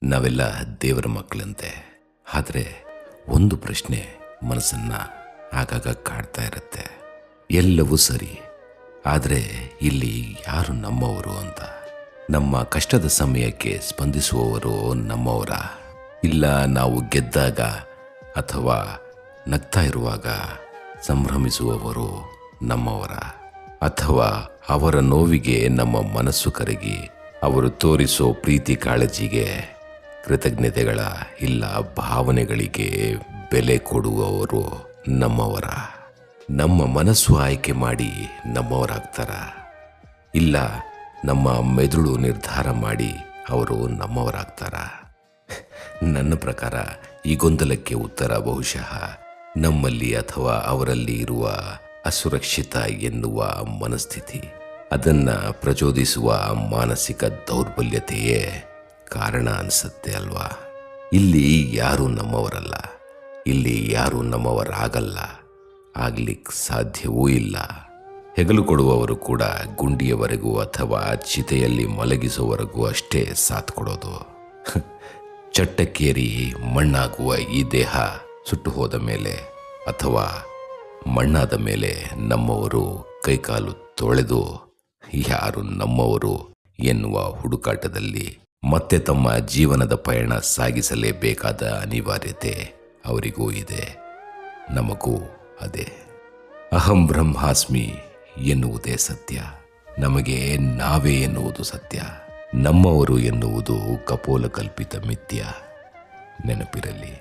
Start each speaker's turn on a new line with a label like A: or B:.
A: ನಾವೆಲ್ಲ ದೇವರ ಮಕ್ಕಳಂತೆ. ಆದರೆ ಒಂದು ಪ್ರಶ್ನೆ ಮನಸ್ಸನ್ನ ಆಗಾಗ ಕಾಡ್ತಾ ಇರುತ್ತೆ. ಎಲ್ಲವೂ ಸರಿ, ಆದರೆ ಇಲ್ಲಿ ಯಾರು ನಮ್ಮವರು ಅಂತ. ನಮ್ಮ ಕಷ್ಟದ ಸಮಯಕ್ಕೆ ಸ್ಪಂದಿಸುವವರು ನಮ್ಮವರ? ಇಲ್ಲ ನಾವು ಗೆದ್ದಾಗ ಅಥವಾ ನಗ್ತಾ ಇರುವಾಗ ಸಂಭ್ರಮಿಸುವವರು ನಮ್ಮವರ? ಅಥವಾ ಅವರ ನೋವಿಗೆ ನಮ್ಮ ಮನಸ್ಸು ಕರಗಿ ಅವರು ತೋರಿಸೋ ಪ್ರೀತಿ ಕಾಳಜಿಗೆ, ಕೃತಜ್ಞತೆಗಳ ಇಲ್ಲ ಭಾವನೆಗಳಿಗೆ ಬೆಲೆ ಕೊಡುವವರು ನಮ್ಮವರ? ನಮ್ಮ ಮನಸ್ಸು ಆಯ್ಕೆ ಮಾಡಿ ನಮ್ಮವರಾಗ್ತಾರ? ಇಲ್ಲ ನಮ್ಮ ಮೆದುಳು ನಿರ್ಧಾರ ಮಾಡಿ ಅವರು ನಮ್ಮವರಾಗ್ತಾರ? ನನ್ನ ಪ್ರಕಾರ ಈ ಗೊಂದಲಕ್ಕೆ ಉತ್ತರ ಬಹುಶಃ ನಮ್ಮಲ್ಲಿ ಅಥವಾ ಅವರಲ್ಲಿ ಇರುವ ಅಸುರಕ್ಷಿತ ಎನ್ನುವ ಮನಸ್ಥಿತಿ, ಅದನ್ನು ಪ್ರಚೋದಿಸುವ ಮಾನಸಿಕ ದೌರ್ಬಲ್ಯತೆಯೇ ಕಾರಣ ಅನಿಸುತ್ತೆ ಅಲ್ವಾ? ಇಲ್ಲಿ ಯಾರೂ ನಮ್ಮವರಲ್ಲ, ಇಲ್ಲಿ ಯಾರೂ ನಮ್ಮವರಾಗಲ್ಲ, ಆಗ್ಲಿಕ್ಕೆ ಸಾಧ್ಯವೂ ಇಲ್ಲ. ಹೆಗಲು ಕೊಡುವವರು ಕೂಡ ಗುಂಡಿಯವರೆಗೂ ಅಥವಾ ಚಿತೆಯಲ್ಲಿ ಮಲಗಿಸುವವರೆಗೂ ಅಷ್ಟೇ ಸಾಥ್ ಕೊಡೋದು. ಚಟ್ಟಕ್ಕೇರಿ ಮಣ್ಣಾಗುವ ಈ ದೇಹ ಸುಟ್ಟು ಹೋದ ಮೇಲೆ ಅಥವಾ ಮಣ್ಣಾದ ಮೇಲೆ ನಮ್ಮವರು ಕೈಕಾಲು ತೊಳೆದು ಯಾರು ನಮ್ಮವರು ಎನ್ನುವ ಹುಡುಕಾಟದಲ್ಲಿ ಮತ್ತೆ ತಮ್ಮ ಜೀವನದ ಪಯಣ ಸಾಗಿಸಲೇಬೇಕಾದ ಅನಿವಾರ್ಯತೆ ಅವರಿಗೂ ಇದೆ, ನಮಗೂ ಅದೇ. ಅಹಂ ಬ್ರಹ್ಮಾಸ್ಮಿ ಎನ್ನುವುದೇ ಸತ್ಯ, ನಮಗೆ ನಾವೇ ಎನ್ನುವುದು ಸತ್ಯ, ನಮ್ಮವರು ಎನ್ನುವುದು ಕಪೋಲ ಕಲ್ಪಿತ ಮಿಥ್ಯ. ನೆನಪಿರಲಿ.